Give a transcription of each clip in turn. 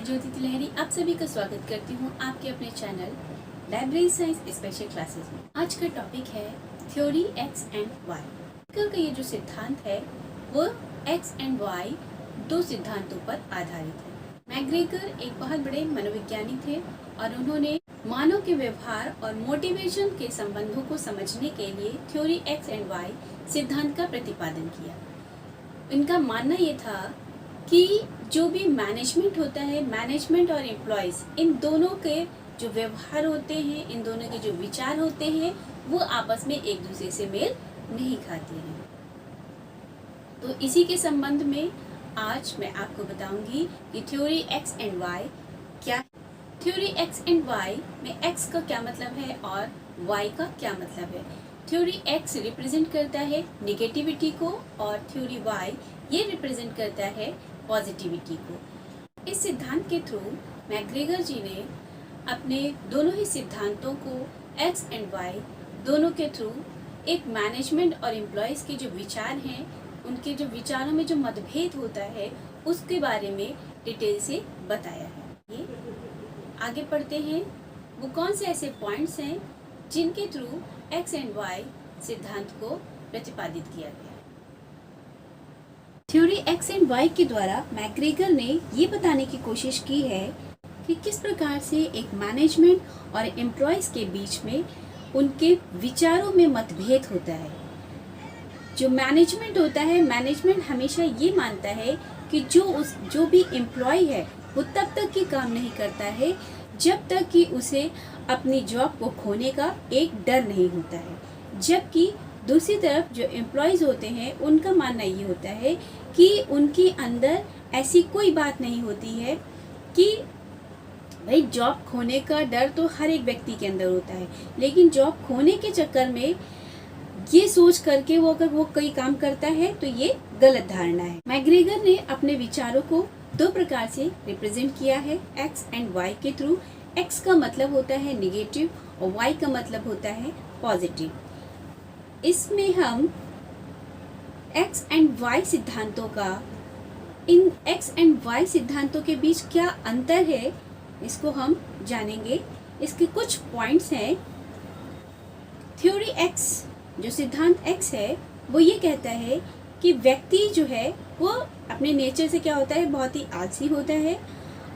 ज्योति तिलहरी आप सभी का स्वागत करती हूँ आपके अपने channel library science special classes में। आज का टॉपिक है theory X and Y. McGregor का ये जो सिद्धांत है वो एक्स एंड वाई दो सिद्धांतों पर आधारित है। मैग्रेगर एक बहुत बड़े मनोवैज्ञानिक थे और उन्होंने मानव के व्यवहार और मोटिवेशन के संबंधों को समझने के लिए थ्योरी एक्स एंड वाई सिद्धांत का प्रतिपादन किया। इनका मानना ये था कि जो भी मैनेजमेंट होता है, मैनेजमेंट और एम्प्लॉयज, इन दोनों के जो व्यवहार होते हैं, इन दोनों के जो विचार होते हैं, वो आपस में एक दूसरे से मेल नहीं खाते हैं। तो इसी के संबंध में आज मैं आपको बताऊंगी कि थ्योरी एक्स एंड वाई क्या है। थ्योरी एक्स एंड वाई में एक्स का क्या मतलब है और वाई का क्या मतलब है। थ्योरी एक्स रिप्रेजेंट करता है नेगेटिविटी को और थ्योरी वाई ये रिप्रेजेंट करता है पॉजिटिविटी को। इस सिद्धांत के थ्रू मैग्रेगर जी ने अपने दोनों ही सिद्धांतों को एक्स एंड वाई दोनों के थ्रू एक मैनेजमेंट और एम्प्लॉयज के जो विचार हैं, उनके जो विचारों में जो मतभेद होता है उसके बारे में डिटेल से बताया है। ये आगे पढ़ते हैं वो कौन से ऐसे पॉइंट्स हैं जिनके थ्रू एक्स एंड वाई सिद्धांत को प्रतिपादित किया गया। थ्योरी एक्स एंड वाई के द्वारा मैग्रेगर ने ये बताने की कोशिश की है कि किस प्रकार से एक मैनेजमेंट और एम्प्लॉयज के बीच में उनके विचारों में मतभेद होता है। जो मैनेजमेंट होता है, मैनेजमेंट हमेशा ये मानता है कि जो भी एम्प्लॉय है वो तब तक ही काम नहीं करता है जब तक कि उसे अपनी जॉब को खोने का एक डर नहीं होता है। जबकि दूसरी तरफ जो एम्प्लॉयज होते हैं उनका मानना ये होता है कि उनके अंदर ऐसी कोई बात नहीं होती है कि भाई जॉब खोने का डर तो हर एक व्यक्ति के अंदर होता है, लेकिन जॉब खोने के चक्कर में ये सोच करके वो अगर वो कोई काम करता है तो ये गलत धारणा है। मैग्रेगर ने अपने विचारों को दो प्रकार से रिप्रेजेंट किया है एक्स एंड वाई के थ्रू। एक्स का मतलब होता है निगेटिव और वाई का मतलब होता है पॉजिटिव। इसमें हम एक्स एंड वाई सिद्धांतों का, इन एक्स एंड वाई सिद्धांतों के बीच क्या अंतर है इसको हम जानेंगे। इसके कुछ पॉइंट्स हैं। थ्योरी एक्स, जो सिद्धांत एक्स है, वो ये कहता है कि व्यक्ति जो है वो अपने नेचर से क्या होता है, बहुत ही आलसी होता है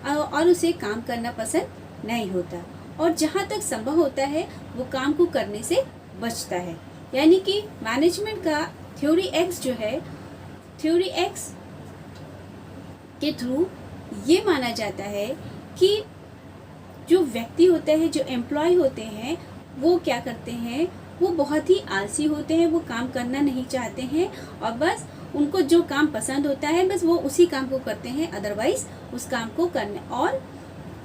और उसे काम करना पसंद नहीं होता और जहाँ तक संभव होता है वो काम को करने से बचता है। यानी कि मैनेजमेंट का थ्योरी एक्स जो है, थ्योरी एक्स के थ्रू ये माना जाता है कि जो व्यक्ति होता है, जो एम्प्लॉय होते हैं, वो क्या करते हैं, वो बहुत ही आलसी होते हैं, वो काम करना नहीं चाहते हैं और बस उनको जो काम पसंद होता है बस वो उसी काम को करते हैं, अदरवाइज उस काम को करने और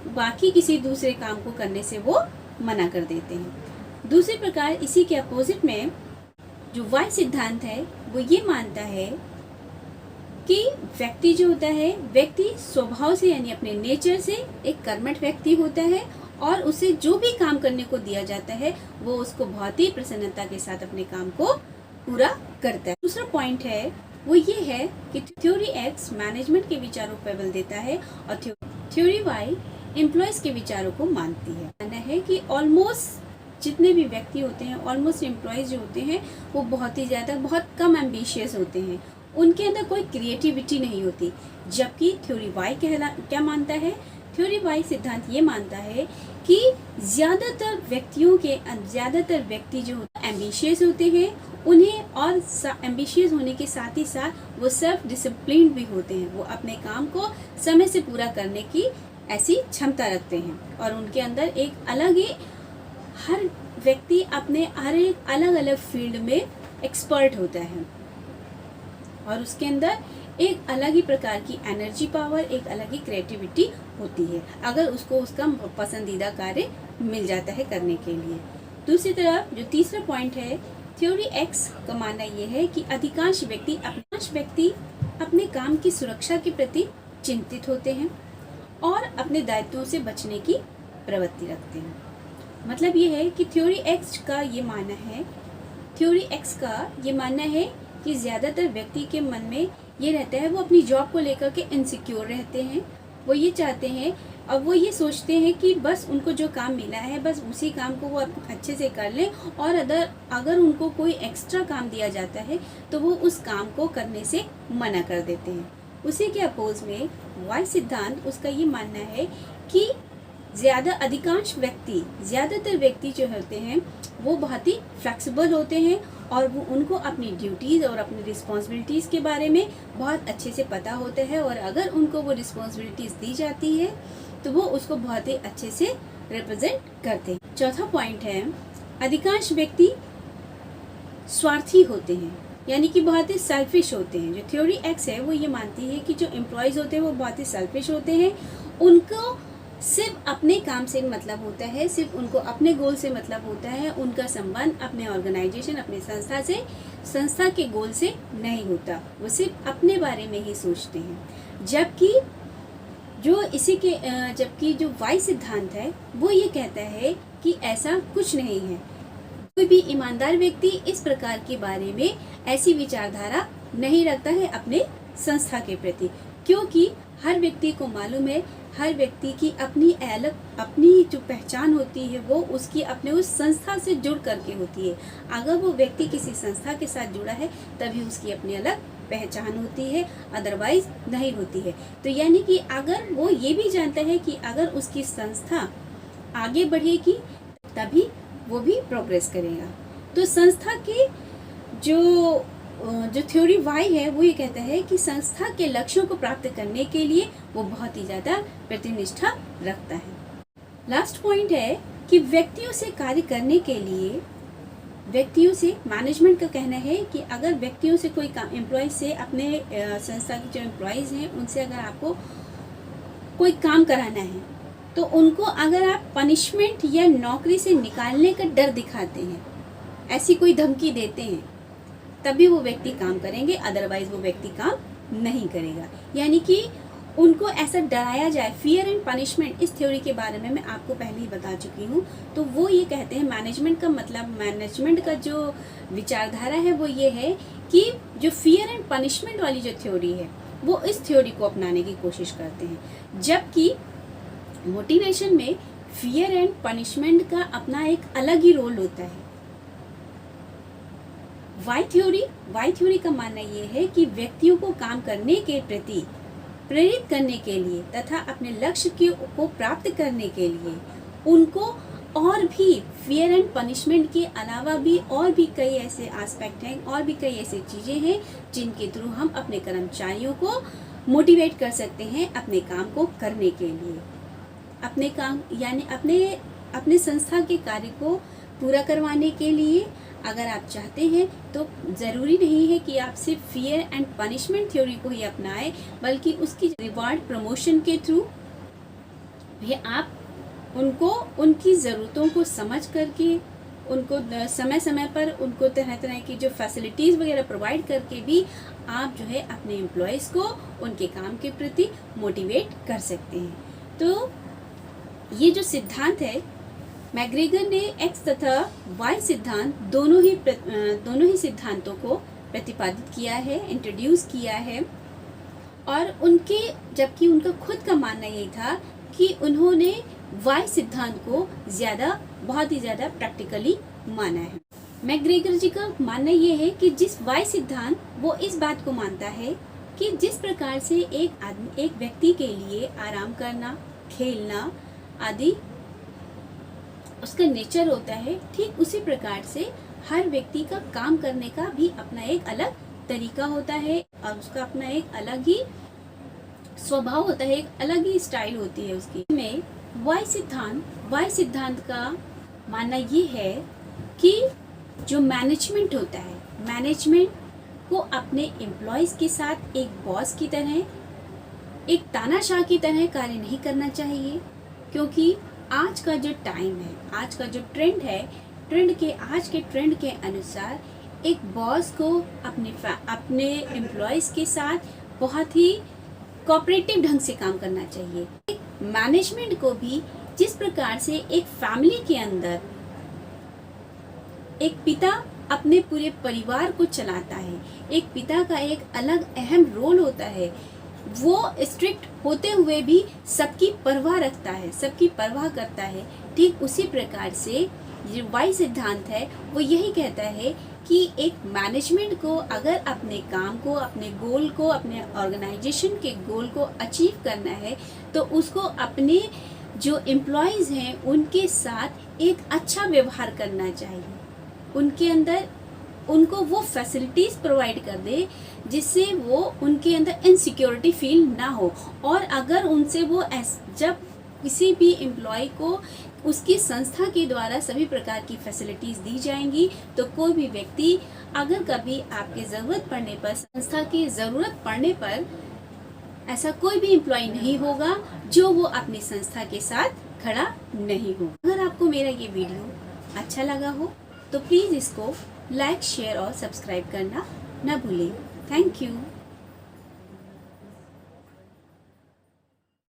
बाकी किसी दूसरे काम को करने से वो मना कर देते हैं। दूसरे प्रकार इसी के अपोजिट में जो वाई सिद्धांत है वो ये मानता है कि व्यक्ति जो होता है, व्यक्ति स्वभाव से यानी अपने नेचर से एक कर्मठ व्यक्ति होता है और उसे जो भी काम करने को दिया जाता है वो उसको बहुत ही प्रसन्नता के साथ अपने काम को पूरा करता है। दूसरा पॉइंट है वो ये है कि थ्योरी एक्स मैनेजमेंट के विचारों पर बल देता है और थ्योरी वाई एम्प्लॉयज के विचारों को मानती है। मानना है कि ऑलमोस्ट जितने भी व्यक्ति होते हैं, ऑलमोस्ट एम्प्लॉयज जो होते हैं वो बहुत ही ज़्यादा, बहुत कम एम्बिशियस होते हैं, उनके अंदर कोई क्रिएटिविटी नहीं होती। जबकि थ्योरी वाई क्या मानता है, थ्योरी वाई सिद्धांत ये मानता है कि ज़्यादातर व्यक्ति जो एम्बिशियस होते हैं उन्हें, और एम्बिशियस होने के साथ ही साथ वो सेल्फ डिसिप्लिन भी होते हैं, वो अपने काम को समय से पूरा करने की ऐसी क्षमता रखते हैं और उनके अंदर एक अलग ही, हर व्यक्ति अपने हर एक अलग अलग फील्ड में एक्सपर्ट होता है और उसके अंदर एक अलग ही प्रकार की एनर्जी पावर, एक अलग ही क्रिएटिविटी होती है अगर उसको उसका पसंदीदा कार्य मिल जाता है करने के लिए। दूसरी तरफ जो तीसरा पॉइंट है, थ्योरी एक्स का मानना यह है कि अधिकांश व्यक्ति अपने काम की सुरक्षा के प्रति चिंतित होते हैं और अपने दायित्वों से बचने की प्रवृत्ति रखते हैं। मतलब ये है कि थ्योरी एक्स का ये मानना है कि ज़्यादातर व्यक्ति के मन में ये रहता है, वो अपनी जॉब को लेकर के इनसिक्योर रहते हैं वो ये चाहते हैं, अब वो ये सोचते हैं कि बस उनको जो काम मिला है बस उसी काम को वो अच्छे से कर लें, और अगर उनको कोई एक्स्ट्रा काम दिया जाता है तो वो उस काम को करने से मना कर देते हैं। उसी के अपोज में वाई सिद्धांत, उसका ये मानना है कि ज़्यादातर व्यक्ति जो होते हैं वो बहुत ही फ्लेक्सिबल होते हैं, और वो उनको अपनी ड्यूटीज़ और अपनी रिस्पॉन्सिबिलिटीज़ के बारे में बहुत अच्छे से पता होता है, और अगर उनको वो रिस्पॉन्सिबिलिटीज़ दी जाती है तो वो उसको बहुत ही अच्छे से रिप्रेजेंट करते हैं। चौथा पॉइंट है, अधिकांश व्यक्ति स्वार्थी होते हैं, यानी कि बहुत ही सेल्फिश होते हैं। जो थ्योरी एक्स है वो ये मानती है कि जो एम्प्लॉयज़ होते हैं वो बहुत ही सेल्फिश होते हैं, उनको सिर्फ अपने काम से मतलब होता है, सिर्फ उनको अपने गोल से मतलब होता है, उनका संबंध अपने ऑर्गेनाइजेशन, अपने संस्था के गोल से नहीं होता, वो सिर्फ अपने बारे में ही सोचते हैं। जबकि जो वाई सिद्धांत है वो ये कहता है कि ऐसा कुछ नहीं है। कोई भी ईमानदार व्यक्ति इस प्रकार के बारे में ऐसी विचारधारा नहीं रखता है अपने संस्था के प्रति, क्योंकि हर व्यक्ति को मालूम है, हर व्यक्ति की अपनी जो पहचान होती है वो उसकी अपने उस संस्था से जुड़ करके होती है। अगर वो व्यक्ति किसी संस्था के साथ जुड़ा है तभी उसकी अपनी अलग पहचान होती है, अदरवाइज नहीं होती है। तो यानी कि अगर वो ये भी जानता है कि अगर उसकी संस्था आगे बढ़ेगी तभी वो भी प्रोग्रेस करेगा। तो संस्था के जो थ्योरी वाई है वो ये कहता है कि संस्था के लक्ष्यों को प्राप्त करने के लिए वो बहुत ही ज़्यादा प्रतिनिष्ठा रखता है। लास्ट पॉइंट है कि व्यक्तियों से कार्य करने के लिए मैनेजमेंट का कहना है कि अगर व्यक्तियों से कोई काम, एम्प्लॉय से, अपने संस्था के जो एम्प्लॉयज़ हैं उनसे अगर आपको कोई काम कराना है तो उनको अगर आप पनिशमेंट या नौकरी से निकालने का डर दिखाते हैं, ऐसी कोई धमकी देते हैं, तभी वो व्यक्ति काम करेंगे, अदरवाइज वो व्यक्ति काम नहीं करेगा। यानी कि उनको ऐसा डराया जाए, फियर एंड पनिशमेंट, इस थ्योरी के बारे में मैं आपको पहले ही बता चुकी हूँ। तो वो ये कहते हैं, मैनेजमेंट का जो विचारधारा है वो ये है कि जो फियर एंड पनिशमेंट वाली जो थ्योरी है वो इस थ्योरी को अपनाने की कोशिश करते हैं, जबकि मोटिवेशन में फियर एंड पनिशमेंट का अपना एक अलग ही रोल होता है। वाई थ्योरी का मानना ये है कि व्यक्तियों को काम करने के प्रति प्रेरित करने के लिए तथा अपने लक्ष्य को प्राप्त करने के लिए उनको और भी फियर एंड पनिशमेंट के अलावा भी और भी कई ऐसे एस्पेक्ट हैं, और भी कई ऐसी चीज़ें हैं जिनके थ्रू हम अपने कर्मचारियों को मोटिवेट कर सकते हैं अपने काम को करने के लिए। अपने काम यानी अपने संस्था के कार्य को पूरा करवाने के लिए अगर आप चाहते हैं तो ज़रूरी नहीं है कि आप सिर्फ फियर एंड पनिशमेंट थ्योरी को ही अपनाएं, बल्कि उसकी रिवार्ड प्रमोशन के थ्रू भी आप उनको उनकी ज़रूरतों को समझ करके उनको समय समय पर उनको तरह तरह की जो फैसिलिटीज़ वगैरह प्रोवाइड करके भी आप जो है अपने एम्प्लॉयज़ को उनके काम के प्रति मोटिवेट कर सकते हैं। तो ये जो सिद्धांत है, मैग्रेगर ने एक्स तथा वाई सिद्धांत दोनों ही सिद्धांतों को प्रतिपादित किया है, इंट्रोड्यूस किया है, और जबकि उनका खुद का मानना यही था कि उन्होंने वाई सिद्धांत को बहुत ही ज़्यादा प्रैक्टिकली माना है। मैग्रेगर जी का मानना ये है कि जिस वाई सिद्धांत वो इस बात को मानता है कि जिस प्रकार से एक व्यक्ति के लिए आराम करना, खेलना आदि उसका नेचर होता है, ठीक उसी प्रकार से हर व्यक्ति का काम करने का भी अपना एक अलग तरीका होता है, और उसका अपना एक अलग ही स्वभाव होता है, एक अलग ही स्टाइल होती है उसकी। में वाई सिद्धांत का मानना ये है कि जो मैनेजमेंट होता है, मैनेजमेंट को अपने एम्प्लॉयज़ के साथ एक बॉस की तरह, एक तानाशाह की तरह कार्य नहीं करना चाहिए, क्योंकि आज का जो टाइम है, आज का जो ट्रेंड है, आज के ट्रेंड के अनुसार एक बॉस को अपने एम्प्लॉयज़ के साथ बहुत ही कोऑपरेटिव ढंग से काम करना चाहिए। एक मैनेजमेंट को भी जिस प्रकार से एक फैमिली के अंदर एक पिता अपने पूरे परिवार को चलाता है, एक पिता का एक अलग अहम रोल होता है, वो स्ट्रिक्ट होते हुए भी सबकी परवाह रखता है, सबकी परवाह करता है। ठीक उसी प्रकार से जो वाई सिद्धांत है वो यही कहता है कि एक मैनेजमेंट को अगर अपने काम को, अपने गोल को, अपने ऑर्गेनाइजेशन के गोल को अचीव करना है तो उसको अपने जो एम्प्लॉयज़ हैं उनके साथ एक अच्छा व्यवहार करना चाहिए। उनके अंदर उनको वो फैसिलिटीज़ प्रोवाइड कर दे जिससे वो उनके अंदर इनसिक्योरिटी फील ना हो। और अगर उनसे वो जब किसी भी एम्प्लॉय को उसकी संस्था के द्वारा सभी प्रकार की फैसिलिटीज़ दी जाएंगी तो कोई भी व्यक्ति अगर कभी आपके ज़रूरत पड़ने पर, संस्था की ज़रूरत पड़ने पर, ऐसा कोई भी एम्प्लॉय नहीं होगा जो वो अपनी संस्था के साथ खड़ा नहीं हो। अगर आपको मेरा ये वीडियो अच्छा लगा हो तो प्लीज़ इसको लाइक, शेयर और सब्सक्राइब करना ना भूलें। Thank you.